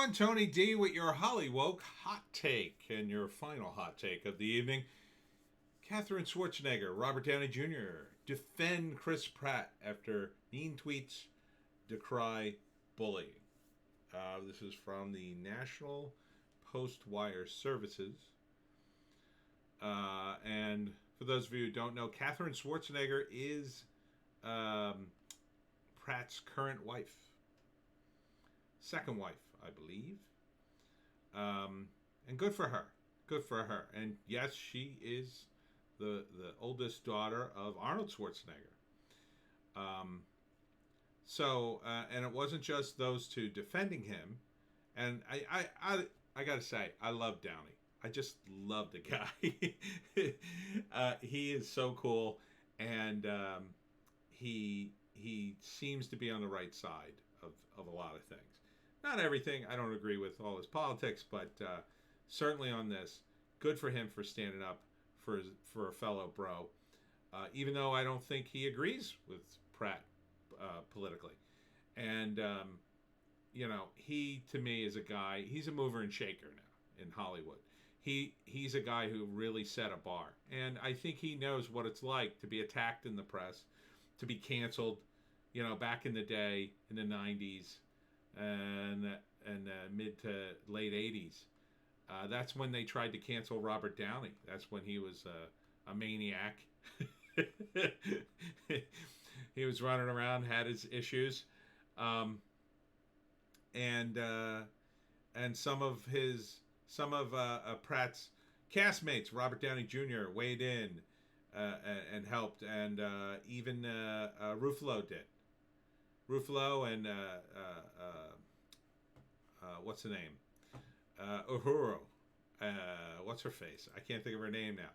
everyone, Tony D with your Hollywoke hot take and your final hot take of the evening. Catherine Schwarzenegger, Robert Downey Jr. defend Chris Pratt after mean tweets decry bullying. This is from the National Postwire Services. And for those of you who don't know, Catherine Schwarzenegger is Pratt's current wife. Second wife, I believe. And good for her. Good for her. And yes, she is the oldest daughter of Arnold Schwarzenegger. And it wasn't just those two defending him. And I got to say, I love Downey. I just love the guy. He is so cool, and he seems to be on the right side of a lot of things. Not everything. I don't agree with all his politics, but certainly on this, good for him for standing up for a fellow bro. Even though I don't think he agrees with Pratt politically, and he to me is a guy. He's a mover and shaker now in Hollywood. He's a guy who really set a bar, and I think he knows what it's like to be attacked in the press, to be canceled. Back in the day in the '90s and mid to late '80s, that's when they tried to cancel Robert Downey. That's when he was a maniac. He was running around, had his issues, and some of Pratt's castmates, Robert Downey Jr., weighed in and helped, and even Ruffalo did. Ruffalo and what's the name? Uhuru. What's her face? I can't think of her name now.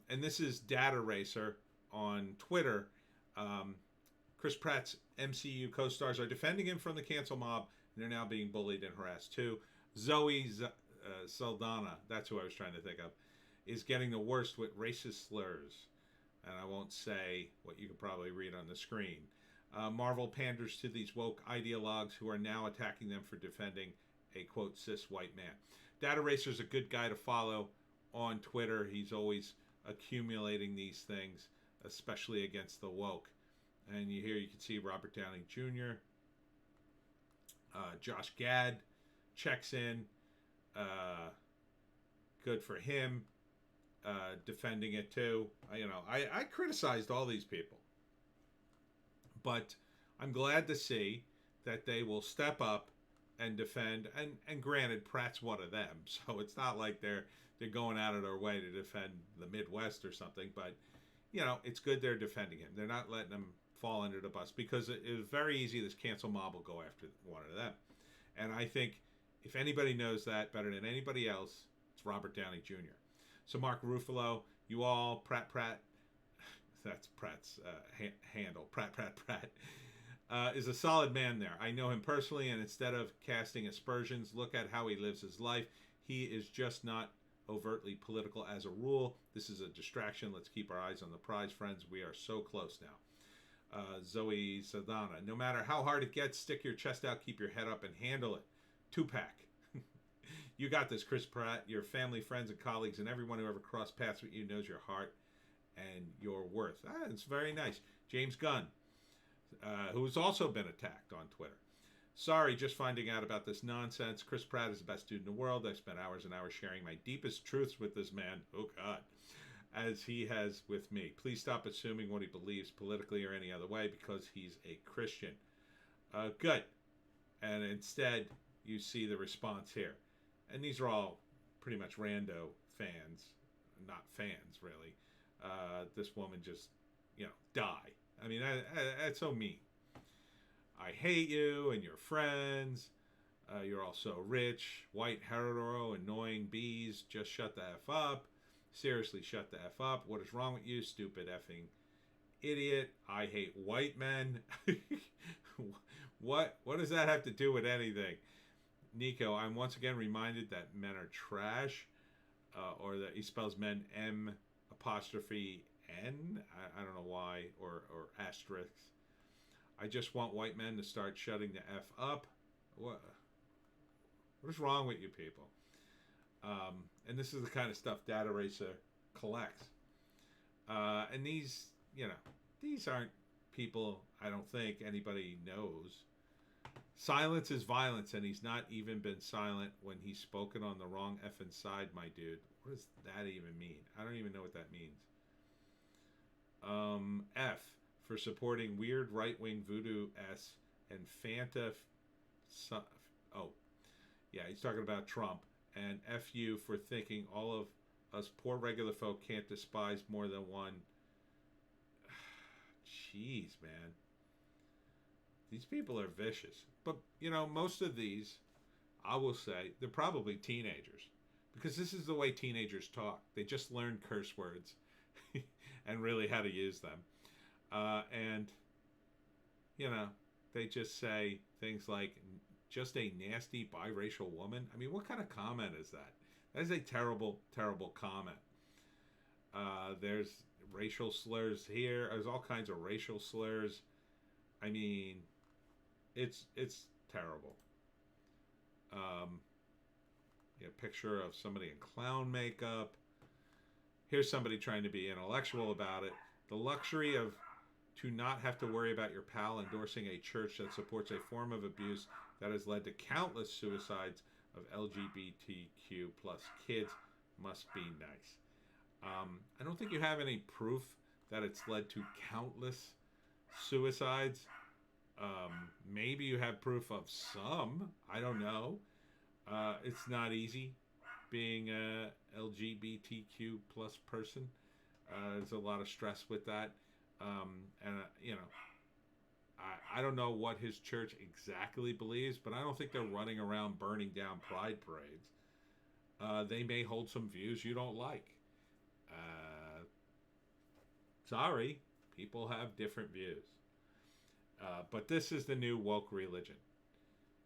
And this is Data Racer on Twitter. Chris Pratt's MCU co-stars are defending him from the cancel mob, and they're now being bullied and harassed too. Zoe Saldana, that's who I was trying to think of, is getting the worst with racist slurs. And I won't say what you can probably read on the screen. Marvel panders to these woke ideologues who are now attacking them for defending a, quote, cis white man. Data Racer's a good guy to follow on Twitter. He's always accumulating these things, especially against the woke. And you can see Robert Downey Jr., Josh Gad checks in. Good for him. Defending it too. I criticized all these people. But I'm glad to see that they will step up and defend. And granted, Pratt's one of them, so it's not like they're going out of their way to defend the Midwest or something. But it's good they're defending him. They're not letting him fall under the bus, because it was very easy. This cancel mob will go after one of them, and I think if anybody knows that better than anybody else, it's Robert Downey Jr. So Mark Ruffalo, you all, Pratt. That's Pratt's handle. Pratt is a solid man there. I know him personally, and instead of casting aspersions, look at how he lives his life. He is just not overtly political as a rule. This is a distraction. Let's keep our eyes on the prize, friends. We are so close now. Zoe Saldana, no matter how hard it gets, stick your chest out, keep your head up, and handle it. Two-pack. You got this, Chris Pratt. Your family, friends, and colleagues, and everyone who ever crossed paths with you knows your heart and your worth. It's very nice. James Gunn, who's also been attacked on Twitter. Sorry, just finding out about this nonsense. Chris Pratt is the best dude in the world. I've spent hours and hours sharing my deepest truths with this man. Oh, God. As he has with me. Please stop assuming what he believes politically or any other way, because he's a Christian. Good. And instead, you see the response here. And these are all pretty much rando fans. Not fans, really. This woman just, die. I mean, that's so mean. I hate you and your friends. You're all so rich. White, hetero, annoying bees. Just shut the F up. Seriously, shut the F up. What is wrong with you, stupid effing idiot? I hate white men. What does that have to do with anything? Nico, I'm once again reminded that men are trash. Or that he spells men M apostrophe N. I don't know why. Or asterisk. I just want white men to start shutting the F up. What? What is wrong with you people? And this is the kind of stuff Data Racer collects. And these, these aren't people I don't think anybody knows. Silence is violence, and he's not even been silent when he's spoken on the wrong effing side, my dude. What does that even mean? I don't even know what that means. F for supporting weird right-wing voodoo S and Fanta. Oh, yeah, he's talking about Trump. And F you for thinking all of us poor regular folk can't despise more than one. Jeez, man. These people are vicious. But, most of these, I will say, they're probably teenagers. Because this is the way teenagers talk. They just learn curse words and really how to use them. And, they just say things like, just a nasty biracial woman. I mean, what kind of comment is that? That is a terrible, terrible comment. There's racial slurs here. There's all kinds of racial slurs. I mean, it's terrible. A picture of somebody in clown makeup. Here's somebody trying to be intellectual about it. The luxury of to not have to worry about your pal endorsing a church that supports a form of abuse that has led to countless suicides of LGBTQ plus kids must be nice. I don't think you have any proof that it's led to countless suicides. Maybe you have proof of some. I don't know. It's not easy being a LGBTQ plus person. There's a lot of stress with that. I don't know what his church exactly believes, but I don't think they're running around burning down pride parades. They may hold some views you don't like. Sorry, people have different views. But this is the new woke religion.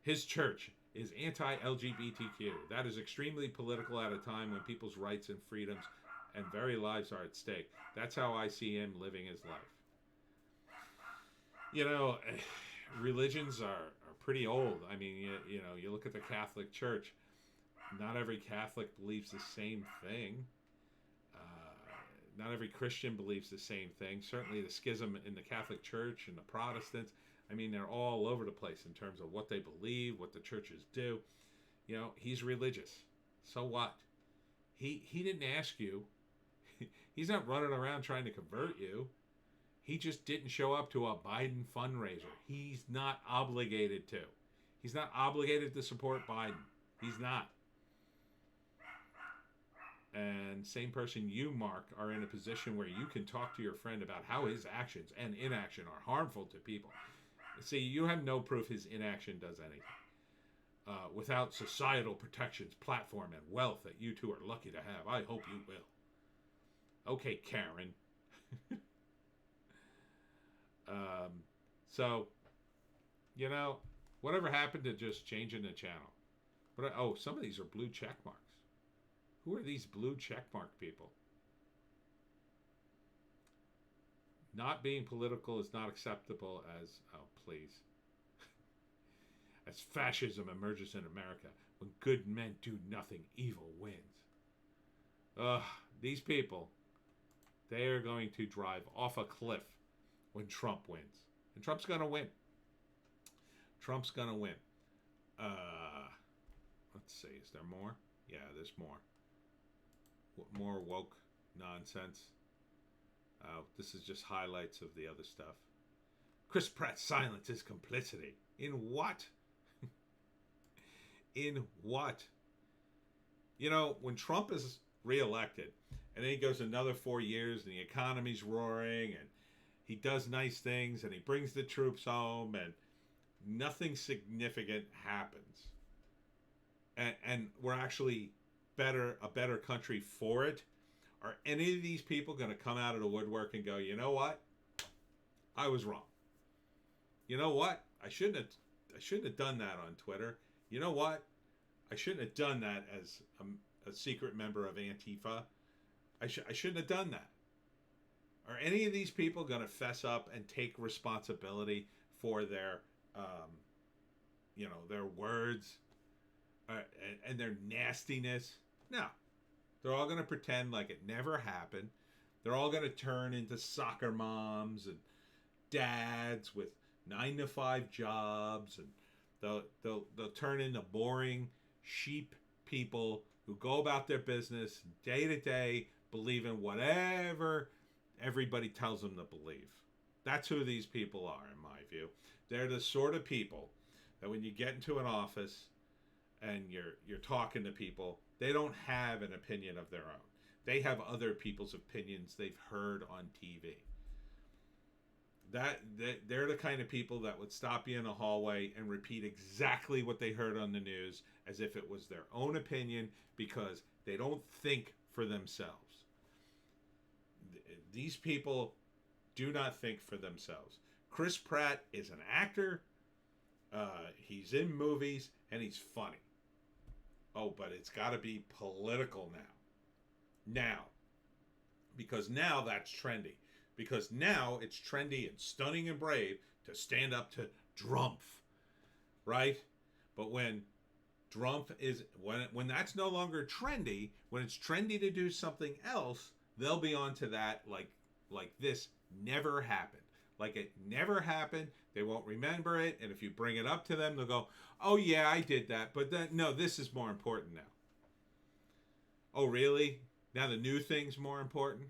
His church is anti-LGBTQ. That is extremely political at a time when people's rights and freedoms and very lives are at stake. That's how I see him living his life. Religions are pretty old. I mean, you look at the Catholic Church. Not every Catholic believes the same thing. Not every Christian believes the same thing. Certainly the schism in the Catholic Church and the Protestants, I mean, they're all over the place in terms of what they believe, what the churches do. He's religious. So what? He didn't ask you. He's not running around trying to convert you. He just didn't show up to a Biden fundraiser. He's not obligated to. He's not obligated to support Biden. He's not. And same person you, Mark, are in a position where you can talk to your friend about how his actions and inaction are harmful to people. See, you have no proof his inaction does anything. Without societal protections, platform, and wealth that you two are lucky to have. I hope you will. Okay, Karen. So, whatever happened to just changing the channel? But some of these are blue check marks. Who are these blue checkmark people? Not being political is not acceptable as, please. As fascism emerges in America, when good men do nothing, evil wins. These people, they are going to drive off a cliff when Trump wins. And Trump's going to win. Trump's going to win. Let's see, is there more? Yeah, there's more. More woke nonsense. This is just highlights of the other stuff. Chris Pratt's silence is complicity. In what? In what? When Trump is reelected, and then he goes another 4 years, and the economy's roaring, and he does nice things, and he brings the troops home, and nothing significant happens. And we're actually a better country for it. Are any of these people going to come out of the woodwork and go, you know what? I was wrong. You know what? I shouldn't have done that on Twitter. You know what? I shouldn't have done that as a secret member of Antifa. I shouldn't have done that. Are any of these people going to fess up and take responsibility for their words? and their nastiness. No, they're all going to pretend like it never happened. They're all going to turn into soccer moms and dads with 9-to-5 jobs, and they'll turn into boring sheep people who go about their business day to day, believing whatever everybody tells them to believe. That's who these people are, in my view. They're the sort of people that when you get into an office and you're talking to people, they don't have an opinion of their own. They have other people's opinions they've heard on TV. They're the kind of people that would stop you in a hallway and repeat exactly what they heard on the news as if it was their own opinion, because they don't think for themselves. These people do not think for themselves. Chris Pratt is an actor. He's in movies and he's funny. Oh, but it's got to be political now. Because now that's trendy. Because now it's trendy and stunning and brave to stand up to Drumpf, right? But when Drumpf is, when that's no longer trendy, when it's trendy to do something else, they'll be onto that like this never happened. Like it never happened. They won't remember it. And if you bring it up to them, they'll go, oh yeah, I did that. But then, no, this is more important now. Oh, really? Now the new thing's more important?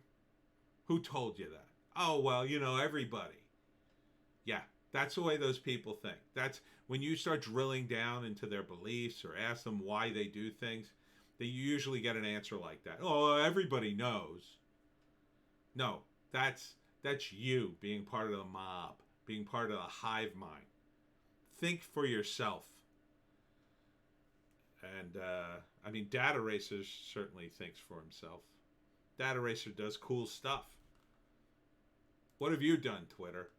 Who told you that? Oh, well, everybody. Yeah, that's the way those people think. That's when you start drilling down into their beliefs or ask them why they do things, they usually get an answer like that. Oh, everybody knows. No, that's you being part of the mob, being part of the hive mind. Think for yourself. And, Data Racer certainly thinks for himself. Data Racer does cool stuff. What have you done, Twitter?